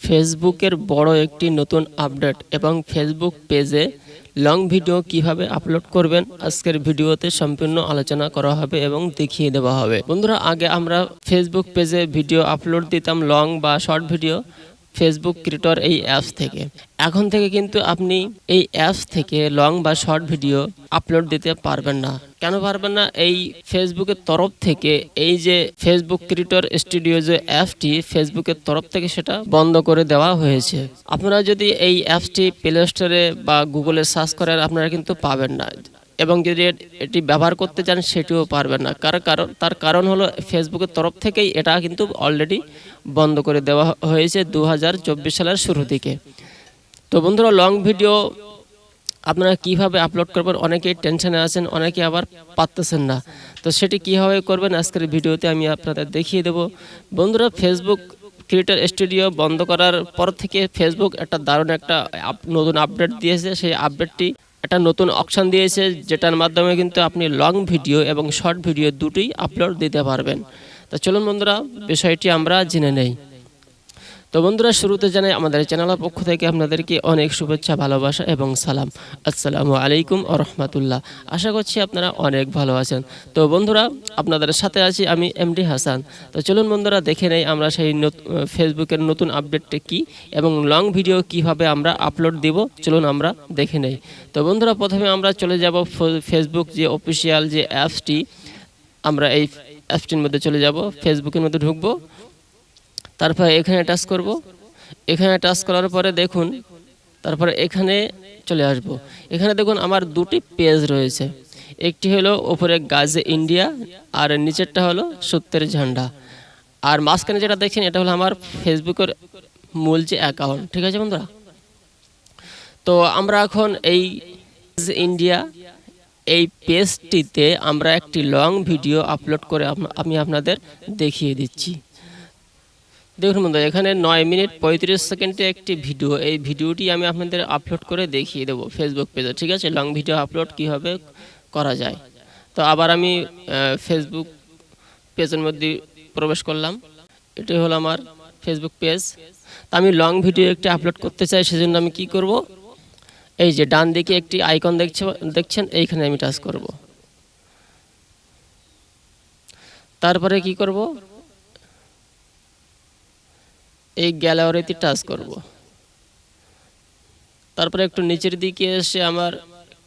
ফেসবুকের বড় একটি নতুন আপডেট এবং ফেসবুক পেজে লং ভিডিও কিভাবে আপলোড করবেন আজকের ভিডিওতে সম্পূর্ণ আলোচনা করা হবে এবং দেখিয়ে দেওয়া হবে। বন্ধুরা, আগে আমরা ফেসবুক পেজে ভিডিও আপলোড দিতাম লং বা শর্ট ভিডিও ফেসবুক ক্রিয়েটর এই অ্যাপস থেকে। এখন থেকে কিন্তু আপনি এই অ্যাপস থেকে লং বা শর্ট ভিডিও আপলোড দিতে পারবেন না। কেন পারবেন না? এই ফেসবুকের তরফ থেকে এই যে ফেসবুক ক্রিয়েটর স্টুডিও যে অ্যাপসটি ফেসবুকের তরফ থেকে সেটা বন্ধ করে দেওয়া হয়েছে। আপনারা যদি এই অ্যাপসটি প্লে স্টোরে বা গুগলে সার্চ করেন আপনারা কিন্তু পাবেন না, এবং যদি এটি ব্যবহার করতে চান সেটিও পারবেন না। তার কারণ হলো ফেসবুকের তরফ থেকেই এটা কিন্তু অলরেডি বন্ধ করে দেওয়া হয়েছে 2024 সালের শুরু দিকে। তো বন্ধুরা, লং ভিডিও আপনারা কিভাবে আপলোড করবেন, অনেকেই টেনশনে আছেন, অনেকে আবার পারতেছেন না। তো সেটি কীভাবে করবেন আজকের ভিডিওতে আমি আপনাদের দেখিয়ে দেব। বন্ধুরা, ফেসবুক ক্রিয়েটর স্টুডিও বন্ধ করার পর থেকে ফেসবুক একটা দারুণ একটা নতুন আপডেট দিয়েছে। সেই আপডেটটি একটা নতুন অপশান দিয়েছে, যেটার মাধ্যমে কিন্তু আপনি লং ভিডিও এবং শর্ট ভিডিও দুটোই আপলোড দিতে পারবেন। তো চলুন বন্ধুরা, বিষয়টি আমরা জেনে নেই। তো বন্ধুরা, শুরুতে জানাই আমাদের চ্যানেলের পক্ষ থেকে আপনাদেরকে অনেক শুভেচ্ছা, ভালোবাসা এবং সালাম। আসসালামু আলাইকুম ওয়া রাহমাতুল্লাহ। আশা করছি আপনারা অনেক ভালো আছেন। তো বন্ধুরা, আপনাদের সাথে আছি আমি এমডি হাসান। তো চলুন বন্ধুরা, দেখে নেই আমরা সেই ফেসবুকের নতুন আপডেটটা কি এবং লং ভিডিও কিভাবে আমরা আপলোড দিব। চলুন আমরা দেখে নেই। তো বন্ধুরা, প্রথমে আমরা চলে যাব ফেসবুক যে অফিসিয়াল যে অ্যাপসটি, আমরা এই অ্যাপসটির মধ্যে চলে যাব, ফেসবুকের মধ্যে ঢুকবো। তারপরে এখানে টাচ করব। এখানে টাচ করার পরে দেখুন, তারপরে এখানে চলে আসব। এখানে দেখুন আমার দুটি পেজ রয়েছে। একটি হলো উপরে গাজী ইন্ডিয়া আর নিচেরটা হলো সত্যের ঝান্ডা। আর মাঝখানে যেটা দেখছেন এটা হলো আমার ফেসবুকের মূল যে অ্যাকাউন্ট। ঠিক আছে বন্ধুরা? তো আমরা এখন এই ইন্ডিয়া এই পেজটিতে আমরা একটি লং ভিডিও আপলোড করে আমি আপনাদের দেখিয়ে দিচ্ছি। দেখুন বন্ধু, এখানে 9 মিনিট 35 সেকেন্ডে একটি ভিডিও, এই ভিডিওটি আমি আপনাদের আপলোড করে দেখিয়ে দেবো ফেসবুক পেজে। ঠিক আছে, লং ভিডিও আপলোড কীভাবে করা যায়। তো আবার আমি ফেসবুক পেজের মধ্যে প্রবেশ করলাম। এটি হলো আমার ফেসবুক পেজ। তো আমি লং ভিডিও একটি আপলোড করতে চাই, সেজন্য আমি কি করব, এই যে ডান দিকে একটি আইকন দেখছেন, এইখানে আমি টাচ করব। তারপরে কি করব, এই গ্যালারিতে টাচ করব। তারপরে একটু নিচের দিকে এসে আমার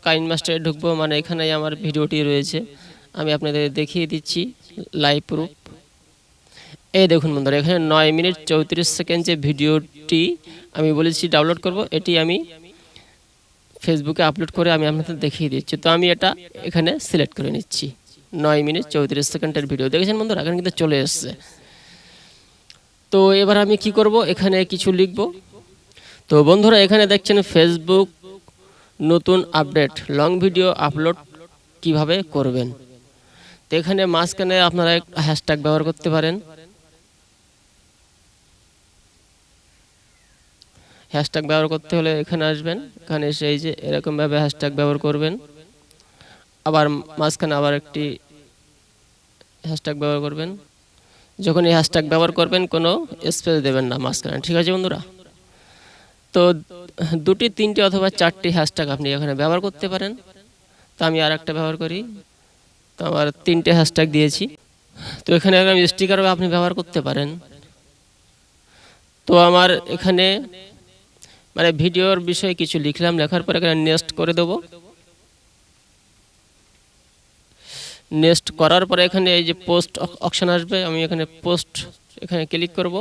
কাইন মাস্টারে ঢুকবো, মানে এখানে আমার ভিডিওটি রয়েছে। আমি আপনাদের দেখিয়ে দিচ্ছি লাইভ প্রুফ। এই দেখুন বন্ধুরা, এখানে 9 মিনিট 34 সেকেন্ড যে ভিডিওটি আমি বলেছি ডাউনলোড করব, এটি আমি ফেসবুকে আপলোড করে আমি আপনাদের দেখিয়ে দিচ্ছি। তো আমি এটা এখানে সিলেক্ট করে নিচ্ছি। 9 মিনিট 34 সেকেন্ডের ভিডিও দেখেছেন বন্ধুরা, এখানে কিন্তু চলে এসছে। তো এবার আমি কি করব, এখানে কিছু লিখব। তো বন্ধুরা, এখানে দেখছেন ফেসবুক নতুন আপডেট, লং ভিডিও আপলোড কিভাবে করবেন। তো এখানে মাঝখানে আপনারা হ্যাশট্যাগ ব্যবহার করতে পারেন। হ্যাশট্যাগ ব্যবহার করতে হলে এখানে আসবেন, এখানে এসে এই যে এরকমভাবে হ্যাশট্যাগ ব্যবহার করবেন। আবার মাঝখানে আবার একটি হ্যাশট্যাগ ব্যবহার করবেন। যখন এই হ্যাশট্যাগ ব্যবহার করবেন কোনো স্পেস দেবেন না মাঝখানে। ঠিক আছে বন্ধুরা? তো 2টি 3টি অথবা 4টি হ্যাশট্যাগ আপনি এখানে ব্যবহার করতে পারেন। তো আমি আর একটা ব্যবহার করি। তো আমার 3টে হ্যাশট্যাগ দিয়েছি। তো এখানে আমি স্টিকারও আপনি ব্যবহার করতে পারেন। তো আমার এখানে মানে ভিডিওর বিষয়ে কিছু লিখলাম, লেখার পর এখানে নেক্সট করে দেব। নেক্সট করার পরে এখানে এই যে পোস্ট অপশন আসবে, আমি এখানে পোস্ট এখানে ক্লিক করব।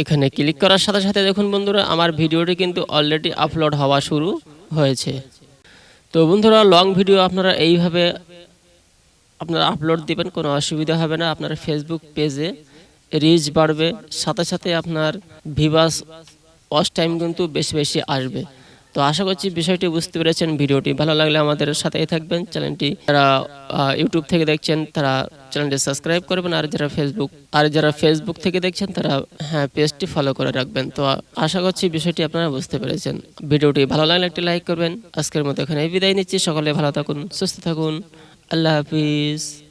এখানে ক্লিক করার সাথে সাথে দেখুন বন্ধুরা, আমার ভিডিওটি কিন্তু অলরেডি আপলোড হওয়া শুরু হয়েছে। তো বন্ধুরা, লং ভিডিও আপনারা এইভাবে আপনারা আপলোড দিবেন, কোনো অসুবিধা হবে না। আপনার ফেসবুক পেজে রিচ বাড়বে, সাথে সাথে আপনার ভিউয়ার্স ওয়াচ টাইম কিন্তু বেশি বেশি আসবে। তো আশা করছি বিষয়টি বুঝতে পেরেছেন। ভিডিওটি ভালো লাগলে আমাদের সাথেই থাকবেন। চ্যানেলটি যারা ইউটিউব থেকে দেখছেন তারা চ্যানেলটি সাবস্ক্রাইব করবেন, আর যারা ফেসবুক থেকে দেখছেন তারা পেজটি ফলো করে রাখবেন। তো আশা করছি বিষয়টি আপনারা বুঝতে পেরেছেন। ভিডিওটি ভালো লাগলে একটি লাইক করবেন। আজকের মতো এখানে বিদায় নিচ্ছি। সকলে ভালো থাকুন, সুস্থ থাকুন। আল্লাহ হাফিজ।